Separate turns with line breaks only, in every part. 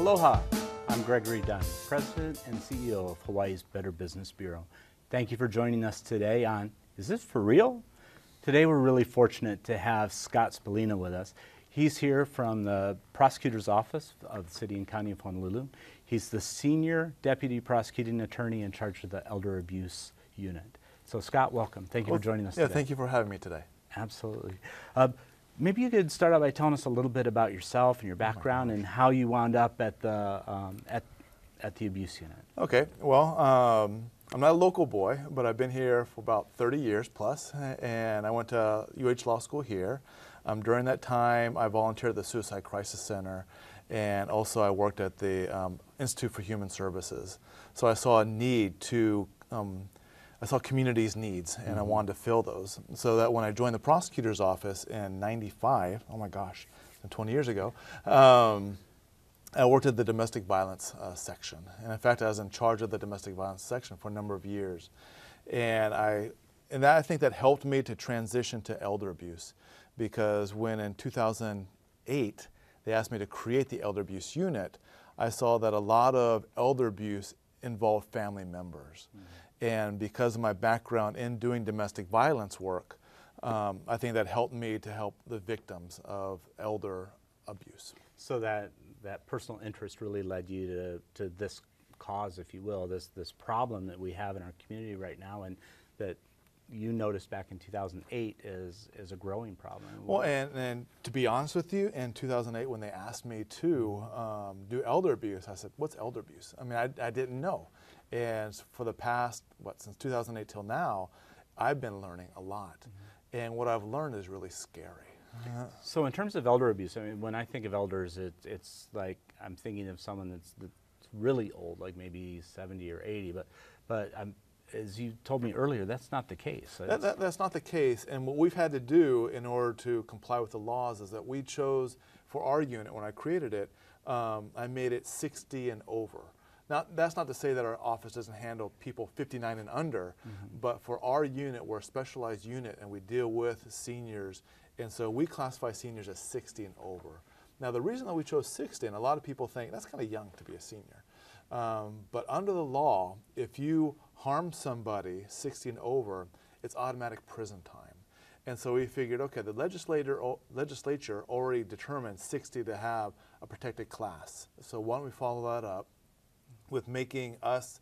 Aloha, I'm Gregory Dunn, President and CEO of Hawaii's Better Business Bureau. Thank you for joining us today on Is This For Real? Today we're really fortunate to have Scott Spallina with us. He's here from the Prosecutor's Office of the City and County of Honolulu. He's the Senior Deputy Prosecuting Attorney in charge of the Elder Abuse Unit. So Scott, welcome. Thank you for joining us today.
Thank you for having me today.
Absolutely. Maybe you could start out by telling us a little bit about yourself and your background and how you wound up at the abuse unit.
Okay, well, I'm not a local boy, but I've been here for about 30 years plus, and I went to UH Law School here. During that time, I volunteered at the Suicide Crisis Center, and also I worked at the Institute for Human Services. So I saw a need to I saw communities' needs, and I wanted to fill those. So that when I joined the prosecutor's office in '95, oh my gosh, 20 years ago, I worked at the domestic violence section. And in fact, I was in charge of the domestic violence section for a number of years. And I think that helped me to transition to elder abuse, because when in 2008, they asked me to create the elder abuse unit, I saw that a lot of elder abuse involved family members. And because of my background in doing domestic violence work, I think that helped me to help the victims of elder abuse.
So that personal interest really led you to this cause, if you will, this problem that we have in our community right now, and that you noticed back in 2008 is a growing problem.
Well, and to be honest with you, in 2008 when they asked me to do elder abuse, I said, what's elder abuse? I mean, I didn't know. And for the past, since 2008 till now, I've been learning a lot. And what I've learned is really scary.
So in terms of elder abuse, I mean, when I think of elders, it's like I'm thinking of someone that's really old, like maybe 70 or 80, but as you told me earlier, that's not the case.
That's not the case, and what we've had to do in order to comply with the laws is that we chose, for our unit, when I created it, I made it 60 and over. Now, that's not to say that our office doesn't handle people 59 and under, but for our unit, we're a specialized unit and we deal with seniors, and so we classify seniors as 60 and over. Now, the reason that we chose 60, and a lot of people think that's kind of young to be a senior, but under the law, if you harm somebody 60 and over, it's automatic prison time. And so we figured, okay, the legislature already determined 60 to have a protected class. So why don't we follow that up with making us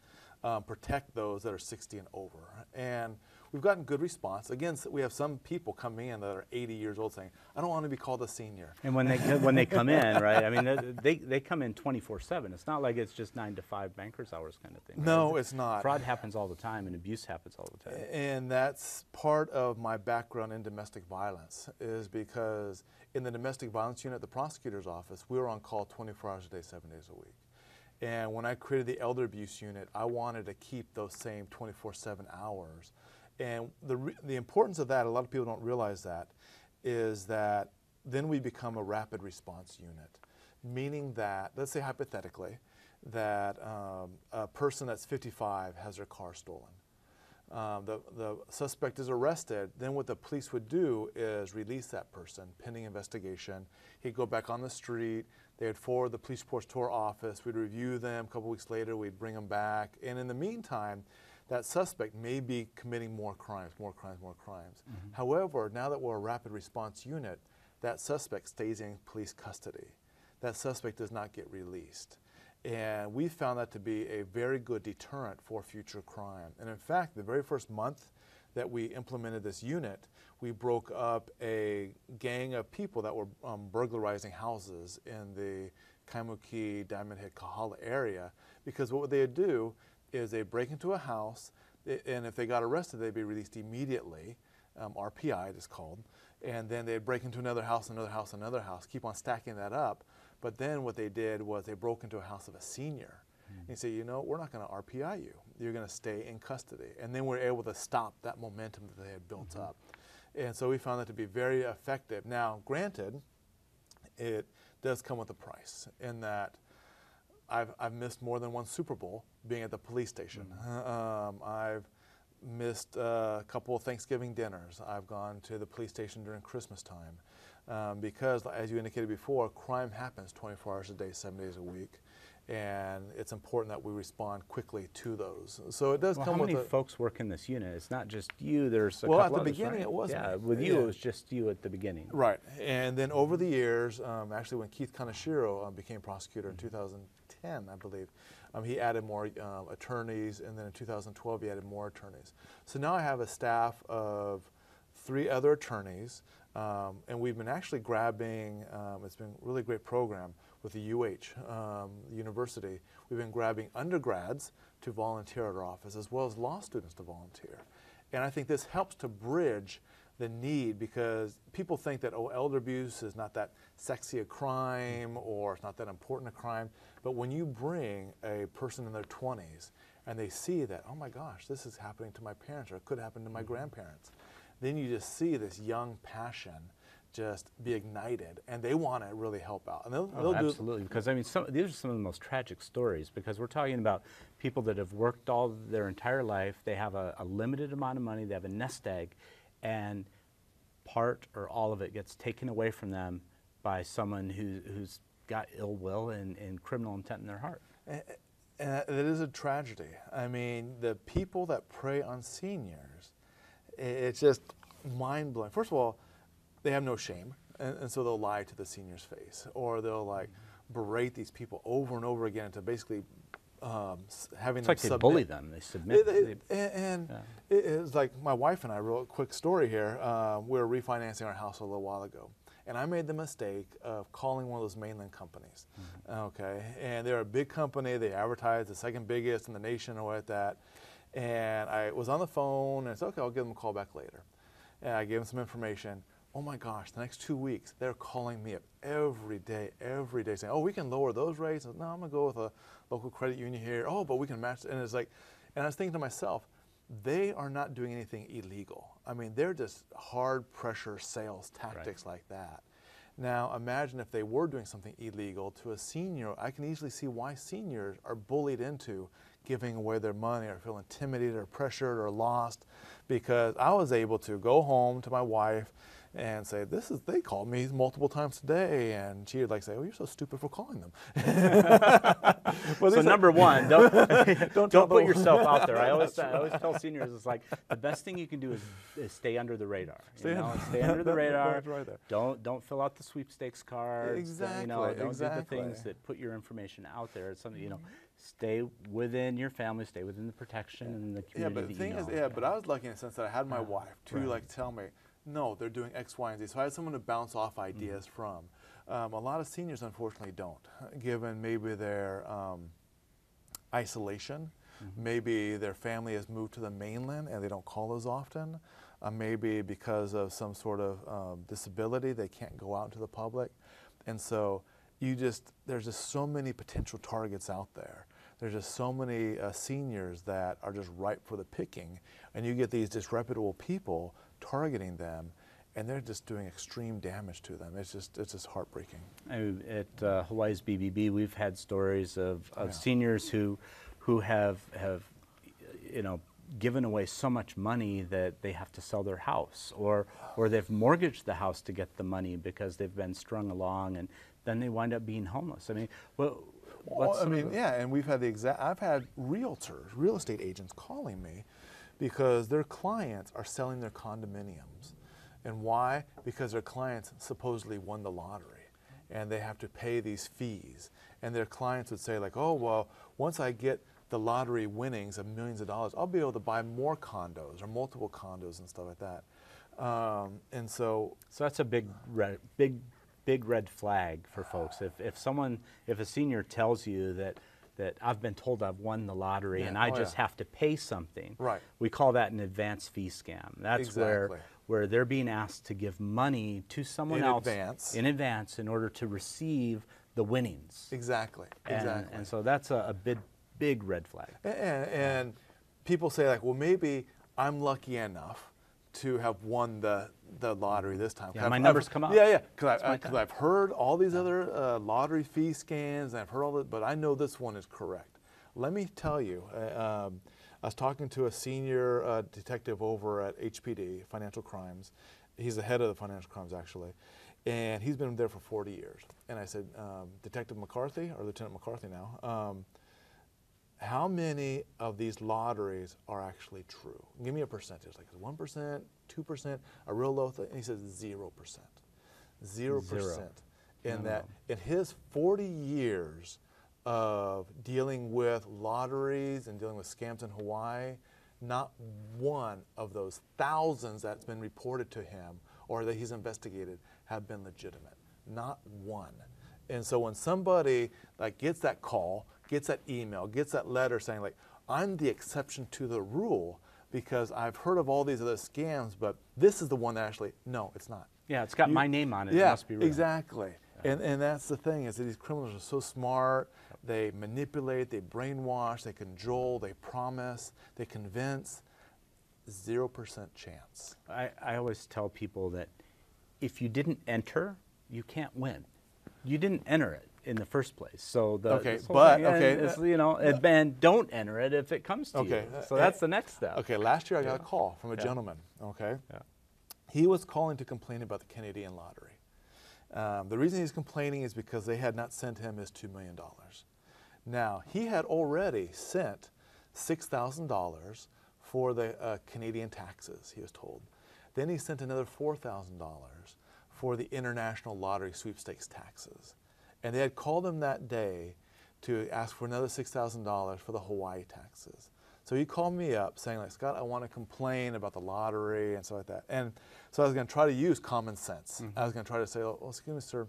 protect those that are 60 and over. And we've gotten good response. Again, we have some people coming in that are 80 years old saying, I don't want to be called a senior.
And when they come in, right, I mean, they come in 24/7. It's not like it's just 9 to 5 banker's hours kind of thing. Right?
No, it's not.
Fraud happens all the time and abuse happens all the time.
And that's part of my background in domestic violence, is because in the domestic violence unit at the prosecutor's office, we were on call 24 hours a day, 7 days a week. And when I created the elder abuse unit, I wanted to keep those same 24/7 hours. And the importance of that, a lot of people don't realize that, is that then we become a rapid response unit. Meaning that, let's say hypothetically, that a person that's 55 has their car stolen. The suspect is arrested, then what the police would do is release that person pending investigation. He'd go back on the street, they'd forward the police reports to our office, we'd review them, a couple weeks later we'd bring them back, and in the meantime, that suspect may be committing more crimes. However, now that we're a rapid response unit, that suspect stays in police custody. That suspect does not get released. And we found that to be a very good deterrent for future crime. And in fact, the very first month that we implemented this unit, we broke up a gang of people that were burglarizing houses in the Kaimuki, Diamond Head, Kahala area, because what they would do is they break into a house, and if they got arrested, they'd be released immediately, RPI it is called, and then they'd break into another house, keep on stacking that up. But then what they did was they broke into a house of a senior. And you say, you know, we're not going to RPI you. You're going to stay in custody. And then we're able to stop that momentum that they had built up. And so we found that to be very effective. Now, granted, it does come with a price in that I've missed more than one Super Bowl being at the police station. I've missed a couple of Thanksgiving dinners. I've gone to the police station during Christmas time. because, as you indicated before, crime happens 24 hours a day, 7 days a week. And it's important that we respond quickly to those. So it does come with
how many folks work in this unit? It's not just you. There's a
well,
couple
at the
others,
beginning
right?
it wasn't.
Yeah, with you it was just you at the beginning.
Right, and then over the years, actually when Keith Kaneshiro became prosecutor in 2010, I believe, he added more attorneys, and then in 2012 he added more attorneys. So now I have a staff of 3 other attorneys, and we've been actually grabbing, it's been a really great program with the UH, the university. We've been grabbing undergrads to volunteer at our office, as well as law students to volunteer. And I think this helps to bridge the need, because people think that, oh, elder abuse is not that sexy a crime, or it's not that important a crime. But when you bring a person in their 20s and they see that, oh my gosh, this is happening to my parents, or it could happen to my grandparents, then you just see this young passion just be ignited, and they want to really help out. And they'll
absolutely, because I mean, these are some of the most tragic stories, because we're talking about people that have worked all their entire life, they have a limited amount of money, they have a nest egg, and part or all of it gets taken away from them by someone who's got ill will and criminal intent in their heart.
And it is a tragedy. I mean, the people that prey on seniors, it's just mind-blowing. First of all, they have no shame, and so they'll lie to the senior's face, or they'll like berate these people over and over again to basically having
it's
them
like
submit.
They bully them, they submit.
It's like my wife and I, real quick story here, we were refinancing our house a little while ago, and I made the mistake of calling one of those mainland companies, okay, and they're a big company, they advertise the second biggest in the nation or like that, and I was on the phone, and I said, okay, I'll give them a call back later, and I gave them some information. Oh my gosh, the next 2 weeks, they're calling me up every day, saying, oh, we can lower those rates. No, I'm gonna go with a local credit union here. Oh, but we can match, and it's like, and I was thinking to myself, they are not doing anything illegal. I mean, they're just hard pressure sales tactics like that. Now, imagine if they were doing something illegal to a senior. I can easily see why seniors are bullied into giving away their money, or feel intimidated or pressured or lost, because I was able to go home to my wife and say, they called me multiple times today, and she would like say, oh, you're so stupid for calling them.
So number one, don't put yourself out there. I always tell seniors, it's like, the best thing you can do is stay under the radar. Stay under the radar.
Right there.
Don't fill out the sweepstakes cards.
Exactly.
Don't do the things that put your information out there. It's something, stay within your family, stay within the protection and the community.
Yeah, but the thing is, but I was lucky in the sense that I had my wife to like tell me, no, they're doing X, Y, and Z. So I had someone to bounce off ideas from. A lot of seniors, unfortunately, don't, given maybe their isolation. Maybe their family has moved to the mainland and they don't call as often. Maybe because of some sort of disability, they can't go out into the public. And so there's just so many potential targets out there. There's just so many seniors that are just ripe for the picking. And you get these disreputable people targeting them, and they're just doing extreme damage to them. It's just heartbreaking.
At Hawaii's BBB, we've had stories of seniors who have given away so much money that they have to sell their house, or they've mortgaged the house to get the money because they've been strung along, and then they wind up being homeless. I mean,
and we've had I've had realtors, real estate agents calling me because their clients are selling their condominiums. And why? Because their clients supposedly won the lottery, and they have to pay these fees. And their clients would say like, oh, well, once I get the lottery winnings of millions of dollars, I'll be able to buy more condos or multiple condos and stuff like that. And so
that's a big red flag for folks. If a senior tells you that I've been told I've won the lottery and I just have to pay something,
right?
We call that an advance fee scam. That's where they're being asked to give money to someone else in advance in order to receive the winnings.
Exactly.
And so that's a big red flag.
And people say like, well, maybe I'm lucky enough to have won the lottery this time.
Yeah, my numbers come up.
Yeah, because I've heard all these other lottery fee scams, and I've heard all that, but I know this one is correct. Let me tell you, I was talking to a senior detective over at HPD, Financial Crimes. He's the head of the Financial Crimes, actually. And he's been there for 40 years. And I said, Detective McCarthy, or Lieutenant McCarthy now, how many of these lotteries are actually true? Give me a percentage, like 1%, 2%, a real low thing. And he says 0%. 0%. In that, in his 40 years of dealing with lotteries and dealing with scams in Hawaii, not one of those thousands that's been reported to him or that he's investigated have been legitimate. Not one. And so when somebody like gets that call, gets that email, gets that letter saying like, I'm the exception to the rule because I've heard of all these other scams, but this is the one that actually, no, it's not.
Yeah, it's got my name on it.
Yeah,
It must be real.
exactly. And that's the thing, is that these criminals are so smart. They manipulate, they brainwash, they cajole, they promise, they convince. 0% chance.
I always tell people that if you didn't enter, you can't win. You didn't enter it in the first place. So and don't enter it if it comes to you. So that's the next step.
Okay, last year I got a call from a gentleman. Okay, he was calling to complain about the Canadian lottery. The reason he's complaining is because they had not sent him his $2 million. Now, he had already sent $6,000 for the Canadian taxes, he was told. Then he sent another $4,000 for the international lottery sweepstakes taxes. And they had called him that day to ask for another $6,000 for the Hawaii taxes. So he called me up saying, like, Scott, I want to complain about the lottery and stuff like that. And so I was going to try to use common sense. I was going to try to say, well, excuse me, sir,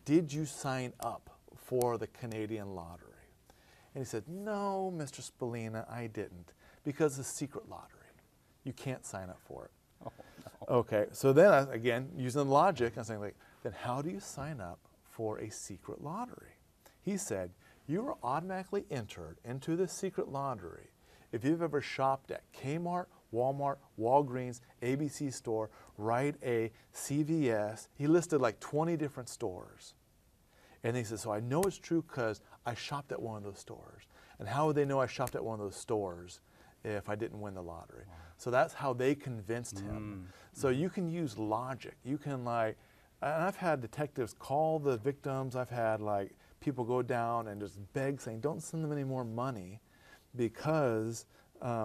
did you sign up for the Canadian lottery? And he said, no, Mr. Spallina, I didn't, because it's a secret lottery. You can't sign up for it. Oh, no. Okay, so then, again, using logic, I'm saying, like, then how do you sign up for a secret lottery? He said, you are automatically entered into the secret lottery if you've ever shopped at Kmart, Walmart, Walgreens, ABC store, Rite Aid, CVS. He listed like 20 different stores. And he said, so I know it's true because I shopped at one of those stores. And how would they know I shopped at one of those stores if I didn't win the lottery? Wow. So that's how they convinced him. So you can use logic. You can and I've had detectives call the victims. I've had like people go down and just beg saying, don't send them any more money because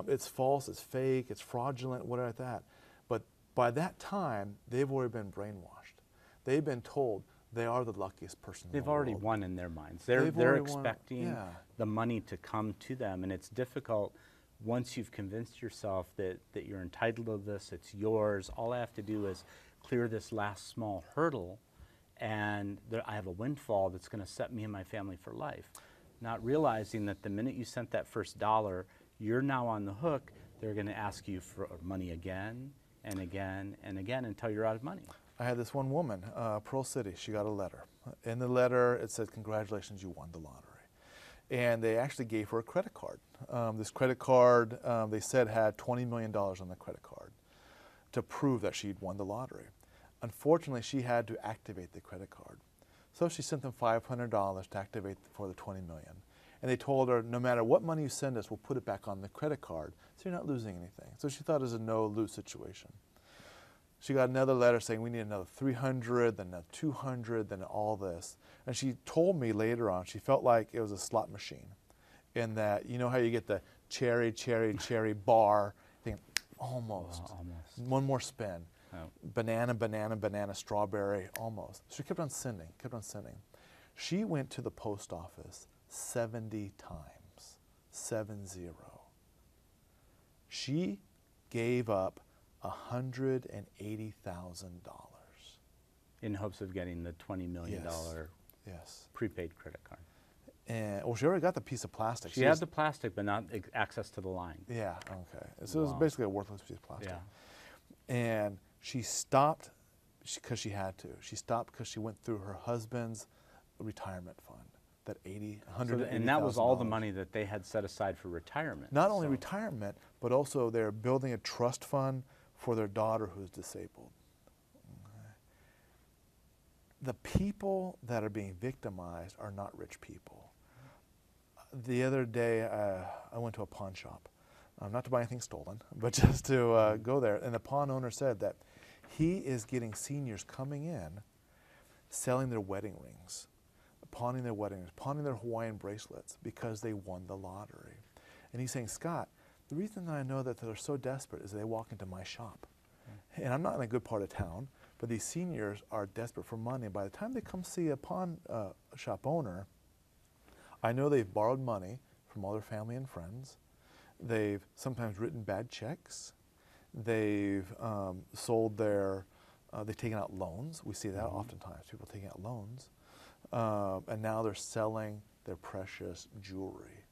it's false, it's fake, it's fraudulent, whatever like that. But by that time, they've already been brainwashed. They've been told they are the luckiest person in the world.
They've already won in their minds. They're expecting the money to come to them, and it's difficult once you've convinced yourself that you're entitled to this, it's yours. All I have to do is clear this last small hurdle, and I have a windfall that's going to set me and my family for life. Not realizing that the minute you sent that first dollar, you're now on the hook. They're going to ask you for money again and again and again until you're out of money.
I had this one woman, Pearl City, she got a letter. In the letter, it said, congratulations, you won the lottery. And they actually gave her a credit card. This credit card, they said, had $20 million on the credit card to prove that she'd won the lottery. Unfortunately, she had to activate the credit card. So she sent them $500 to activate for the $20 million. And they told her, no matter what money you send us, we'll put it back on the credit card, so you're not losing anything. So she thought it was a no-lose situation. She got another letter saying we need another 300, then another 200, then all this. And she told me later on, she felt like it was a slot machine, in that, you know how you get the cherry, cherry, cherry bar, thing, almost. One more spin. Oh. Banana, banana, banana, strawberry, almost. She kept on sending, kept on sending. She went to the post office 70 times, 70. She gave up $180,000.
In hopes of getting the $20 million prepaid credit card.
And, well, she already got the piece of plastic.
She had the plastic, but not access to the line.
Yeah, okay. So it was basically a worthless piece of plastic. Yeah. And she stopped because she had to. She stopped because she went through her husband's retirement fund, that $180,000.
And that was all the money that they had set aside for retirement.
Not only retirement, but also they're building a trust fund for their daughter who's disabled. Okay. The people that are being victimized are not rich people. The other day, I went to a pawn shop, not to buy anything stolen, but just to go there. And the pawn owner said that he is getting seniors coming in selling their wedding rings, pawning their wedding rings, pawning their Hawaiian bracelets because they won the lottery. And he's saying, Scott, the reason that I know that they're so desperate is they walk into my shop. And I'm not in a good part of town, but these seniors are desperate for money. And by the time they come see a pawn shop owner, I know they've borrowed money from all their family and friends. They've sometimes written bad checks. They've sold their, they've taken out loans. We see that oftentimes, people taking out loans. And now they're selling their precious jewelry.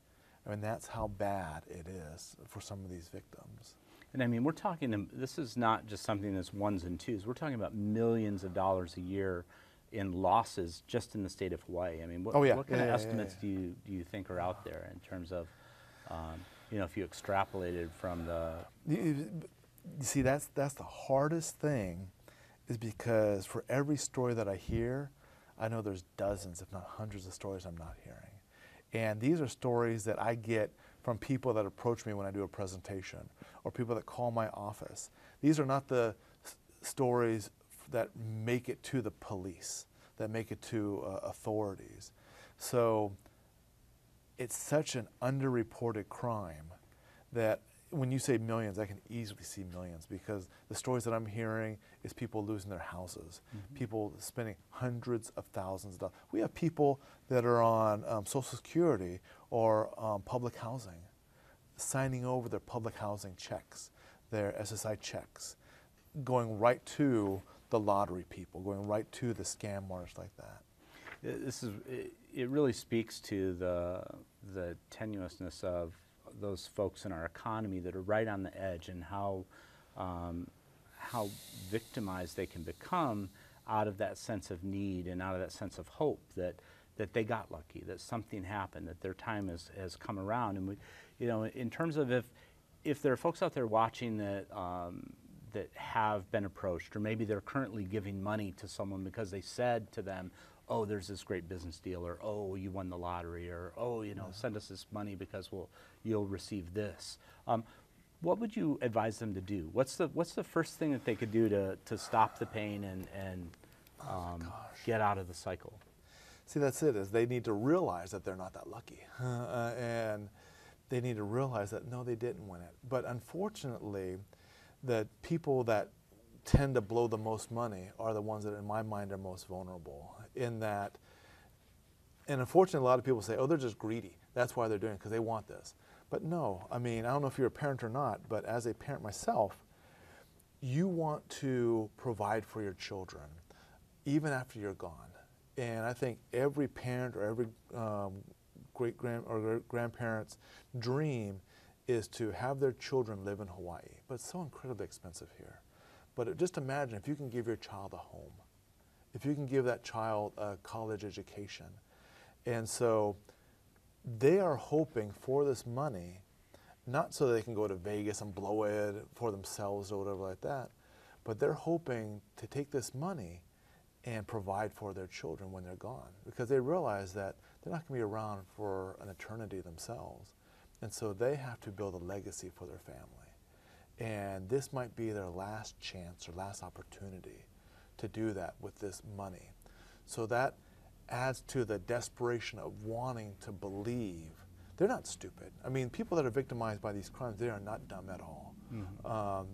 I mean, that's how bad it is for some of these victims.
And I mean, we're talking, this is not just something that's ones and twos. We're talking about millions of dollars a year in losses just in the state of Hawaii. I mean, what kind of estimates do you think are out there in terms of, you know, if you extrapolated from the...
You see, that's the hardest thing, is because for every story that I hear, I know there's dozens, if not hundreds of stories I'm not hearing. And these are stories that I get from people that approach me when I do a presentation, or people that call my office. These are not the stories that make it to the police, that make it to authorities. So it's such an underreported crime that when you say millions, I can easily see millions, because the stories that I'm hearing is people losing their houses, people spending hundreds of thousands of dollars. We have people that are on Social Security or public housing, signing over their public housing checks, their SSI checks, going right to the lottery people, going right to the scam artists like that.
It really speaks to the tenuousness of those folks in our economy that are right on the edge, and how victimized they can become out of that sense of need and out of that sense of hope that they got lucky, that something happened, that their time has come around. And we, you know, in terms of if there are folks out there watching that that have been approached, or maybe they're currently giving money to someone because they said to them, oh, there's this great business deal, or oh, you won the lottery, or oh, you know, send us this money because you'll receive this. What would you advise them to do? What's the first thing that they could do to stop the pain and get out of the cycle?
See, that's it, is they need to realize that they're not that lucky. And they need to realize that, no, they didn't win it. But unfortunately, the people that tend to blow the most money are the ones that, in my mind, are most vulnerable. In that, and unfortunately, a lot of people say, oh, they're just greedy. That's why they're doing it, because they want this. But no, I mean, I don't know if you're a parent or not, but as a parent myself, you want to provide for your children, even after you're gone. And I think every parent or every grandparent's dream is to have their children live in Hawaii. But it's so incredibly expensive here. But just imagine if you can give your child a home, if you can give that child a college education. And so they are hoping for this money, not so they can go to Vegas and blow it for themselves or whatever like that, but they're hoping to take this money and provide for their children when they're gone, because they realize that they're not going to be around for an eternity themselves. And so they have to build a legacy for their family. And this might be their last chance or last opportunity to do that with this money. So that adds to the desperation of wanting to believe. They're not stupid. I mean, people that are victimized by these crimes, they are not dumb at all.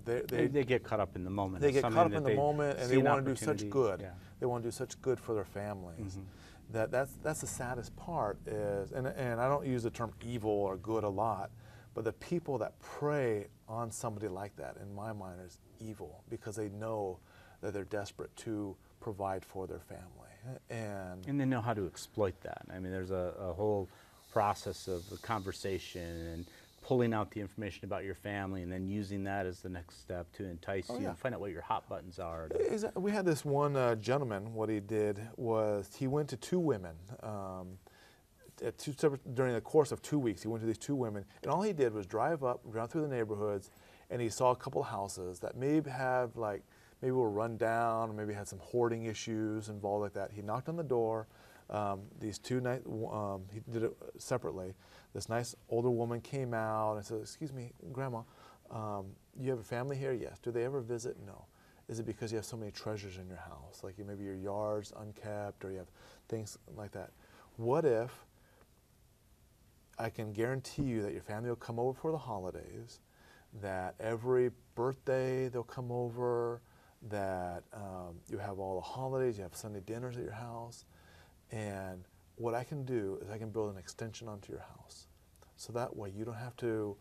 They get caught up in the moment.
They get caught up in the moment, and they want to do such good.
Yeah.
They want to do such good for their families. That's the saddest part is, and I don't use the term evil or good a lot, but the people that prey on somebody like that, in my mind, is evil, because they know that they're desperate to provide for their family. And
they know how to exploit that. I mean, there's a whole process of the conversation and pulling out the information about your family and then using that as the next step to entice you and find out what your hot buttons are.
We had this one gentleman, what he did was he went to two women. During the course of 2 weeks, he went to these two women, and all he did was drive through the neighborhoods, and he saw a couple of houses that maybe were run down, or maybe had some hoarding issues involved like that. He knocked on the door. He did it separately. This nice older woman came out and said, "Excuse me, Grandma, you have a family here?" "Yes." "Do they ever visit?" "No." Is it because you have so many treasures in your house? Like maybe your yard's unkept or you have things like that. What if I can guarantee you that your family will come over for the holidays, that every birthday they'll come over, that you have all the holidays, you have Sunday dinners at your house, and what I can do is I can build an extension onto your house. So that way you don't have to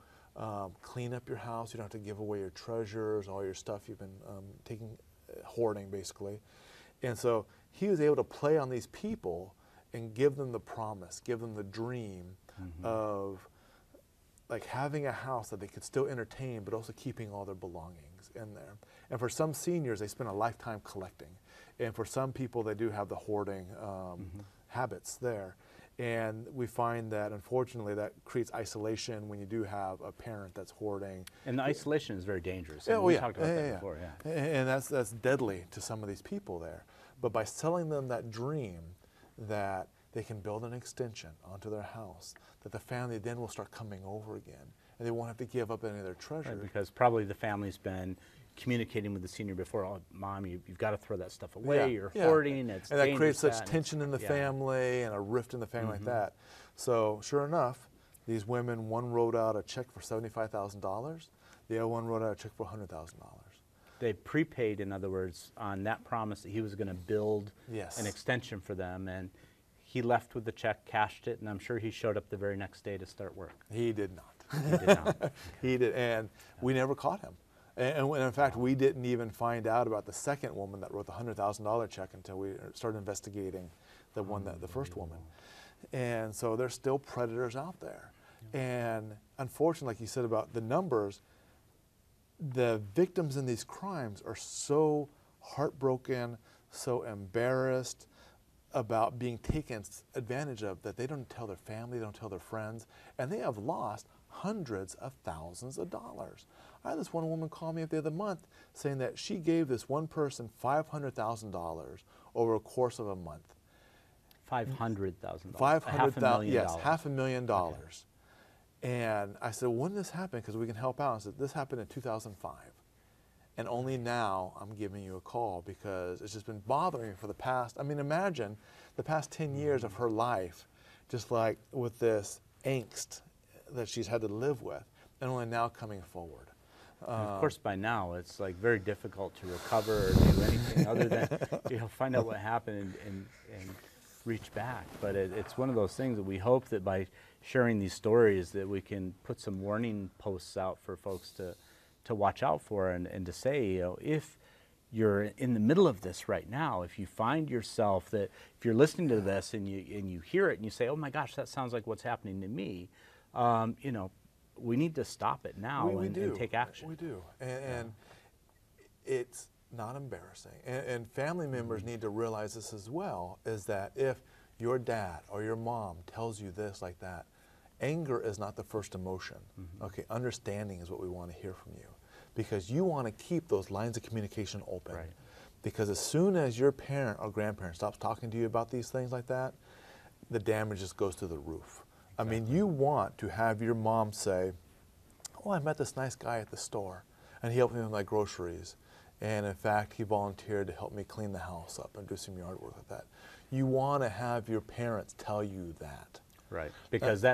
clean up your house, you don't have to give away your treasures, all your stuff you've been hoarding basically. And so he was able to play on these people and give them the promise, give them the dream of like having a house that they could still entertain, but also keeping all their belongings in there. And for some seniors, they spend a lifetime collecting. And for some people, they do have the hoarding habits there. And we find that, unfortunately, that creates isolation when you do have a parent that's hoarding.
And the isolation is very dangerous.
Yeah,
we talked about that before,
And that's deadly to some of these people there. But by selling them that dream that they can build an extension onto their house, that the family then will start coming over again, and they won't have to give up any of their treasure.
Right, because probably the family's been communicating with the senior before, oh, Mom, you've got to throw that stuff away, you're hoarding, it's
and that creates
dangerous,
such tension in the family and a rift in the family like that. So sure enough, these women, one wrote out a check for $75,000, the other one wrote out a check for $100,000.
They prepaid, in other words, on that promise that he was going to build an extension for them, and he left with the check, cashed it, and I'm sure he showed up the very next day to start work.
He did not.
He did not.
He did, and we never caught him. And in fact, we didn't even find out about the second woman that wrote the $100,000 check until we started investigating the the first woman. And so there's still predators out there. And unfortunately, like you said about the numbers, the victims in these crimes are so heartbroken, so embarrassed about being taken advantage of that they don't tell their family, they don't tell their friends, and they have lost hundreds of thousands of dollars. I had this one woman call me up the other month saying that she gave this one person $500,000 over a course of a month.
$500,000.
$500,000, yes, $500,000. Okay. And I said, when did this happen? Because we can help out. I said, this happened in 2005. And only now I'm giving you a call because it's just been bothering me for the past, I mean, imagine the past 10 years of her life, just like with this angst that she's had to live with, and only now coming forward.
Of course, by now, it's like very difficult to recover or do anything other than find out what happened and reach back. But it's one of those things that we hope that by sharing these stories that we can put some warning posts out for folks to watch out for and to say, if you're in the middle of this right now, if you find yourself that if you're listening to this and you hear it and you say, oh my gosh, that sounds like what's happening to me, we need to stop it now and take action.
We do. And it's not embarrassing. And family members need to realize this as well, is that if your dad or your mom tells you this like that, anger is not the first emotion. Okay, understanding is what we want to hear from you. Because you want to keep those lines of communication open. Right. Because as soon as your parent or grandparent stops talking to you about these things like that, the damage just goes through the roof. Exactly. I mean, you want to have your mom say, oh, I met this nice guy at the store, and he helped me with my groceries. And in fact, he volunteered to help me clean the house up and do some yard work like that. You want to have your parents tell you that.
Right, because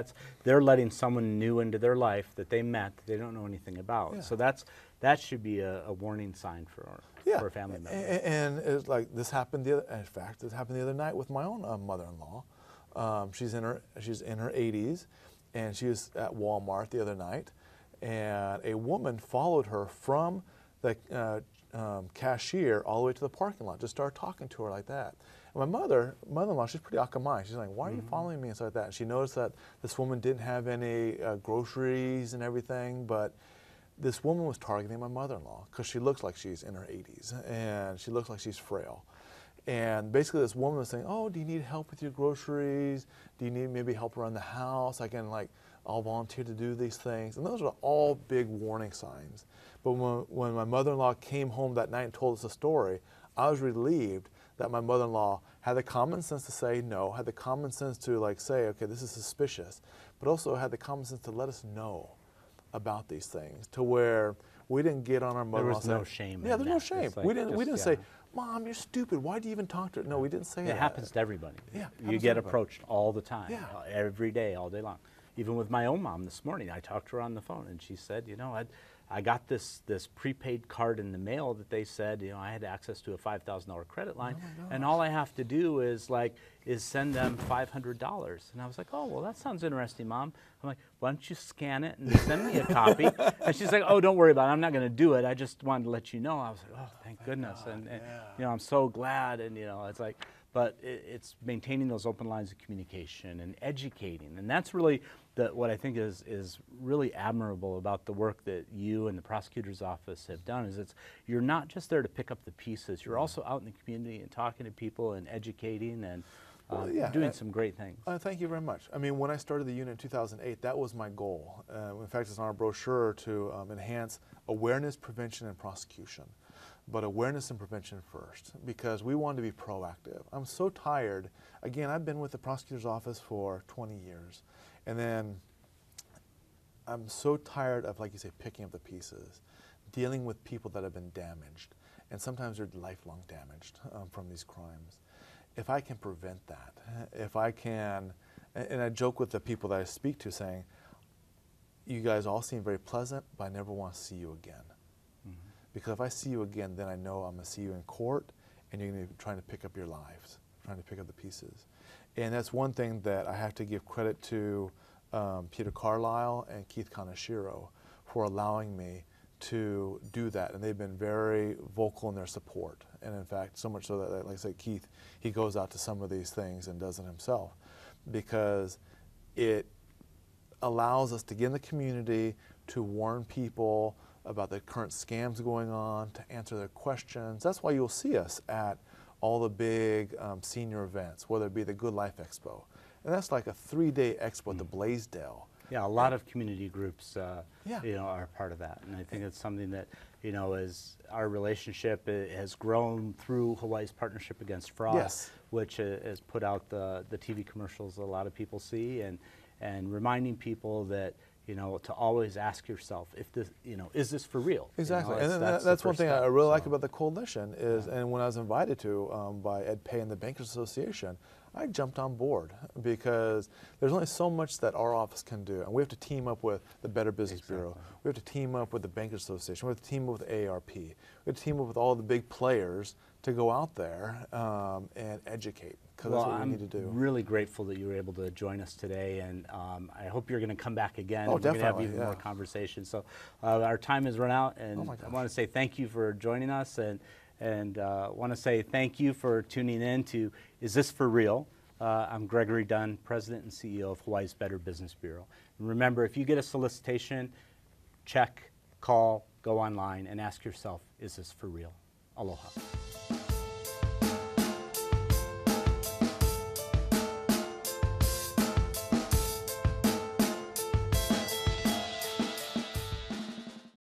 they're letting someone new into their life that they met that they don't know anything about. Yeah. So that should be a warning sign for a family member.
And it's like this happened in fact, this happened the other night with my own mother-in-law. She's in her 80s, and she was at Walmart the other night, and a woman followed her from the cashier all the way to the parking lot, just started talking to her like that. And my mother-in-law, she's pretty akamai. She's like, why are you following me and stuff like that? And she noticed that this woman didn't have any groceries and everything, but this woman was targeting my mother-in-law because she looks like she's in her 80s and she looks like she's frail. And basically this woman was saying, oh, do you need help with your groceries? Do you need maybe help around the house? I'll volunteer to do these things. And those are all big warning signs. But when my mother-in-law came home that night and told us the story, I was relieved that my mother-in-law had the common sense to say no, had the common sense to say, okay, this is suspicious, but also had the common sense to let us know about these things, to where We didn't get on our mother.
There was no shame.
Yeah,
in
there's no
that.
shame.
It's like
We didn't
just,
say, Mom, you're stupid. Why do you even talk to her? No, we didn't say that.
It happens to everybody.
Yeah,
You get approached all the time,
Yeah.
every day, all day long. Even with my own mom this morning, I talked to her on the phone, and she said, you know, I got this prepaid card in the mail that they said, you know, I had access to a $5,000 credit line, and all I have to do is send them $500. And I was like, oh, well, that sounds interesting, Mom. I'm like, why don't you scan it and send me a copy? And she's like, oh, don't worry about it. I'm not going to do it. I just wanted to let you know. I was like, oh, thank goodness.
God,
and
yeah.
you know, I'm so glad. And, you know, it's like, but it's maintaining those open lines of communication and educating. And that's really what I think is really admirable about the work that you and the prosecutor's office have done is you're not just there to pick up the pieces. You're also out in the community and talking to people and educating and doing some great things.
Thank you very much. I mean, when I started the unit in 2008, that was my goal. In fact, it's on our brochure to enhance awareness, prevention, and prosecution. But awareness and prevention first, because we want to be proactive. I'm so tired. Again, I've been with the prosecutor's office for 20 years. And then I'm so tired of, like you say, picking up the pieces, dealing with people that have been damaged. And sometimes they're lifelong damaged from these crimes. If I can prevent that, if I can, and I joke with the people that I speak to saying, you guys all seem very pleasant, but I never want to see you again. Because if I see you again, then I know I'm going to see you in court, and you're going to be trying to pick up your lives, trying to pick up the pieces. And that's one thing that I have to give credit to Peter Carlisle and Keith Kaneshiro for allowing me to do that. And they've been very vocal in their support. And in fact, so much so that, like I said, Keith, he goes out to some of these things and does it himself, because it allows us to get in the community, to warn people about the current scams going on, to answer their questions. That's why you'll see us at all the big senior events, whether it be the Good Life Expo. And that's like a 3-day expo at the Blaisdell.
Yeah, a lot of community groups
Yeah.
you know, are part of that. And I think it's something that, you know, as our relationship has grown through Hawaii's Partnership Against Fraud,
Yes.
which has put out the TV commercials a lot of people see, and reminding people that, you know, to always ask yourself, if this, you know, is this for real?
Exactly,
You know,
and that's one thing I really like about the coalition is, and when I was invited to by Ed5 and the Bankers Association, I jumped on board because there's only so much that our office can do, and we have to team up with the Better Business Bureau, we have to team up with the Bankers Association, we have to team up with AARP, we have to team up with all the big players to go out there and educate, because that's what we need to do.
I'm really grateful that you were able to join us today, and I hope you're going to come back again.
Oh,
We're going to have
definitely,
even more conversation. So our time has run out, and
my
I
gosh.
want to say thank you for joining us, and want to say thank you for tuning in to Is This For Real? I'm Gregory Dunn, President and CEO of Hawaii's Better Business Bureau. And remember, if you get a solicitation, check, call, go online, and ask yourself, is this for real? Aloha.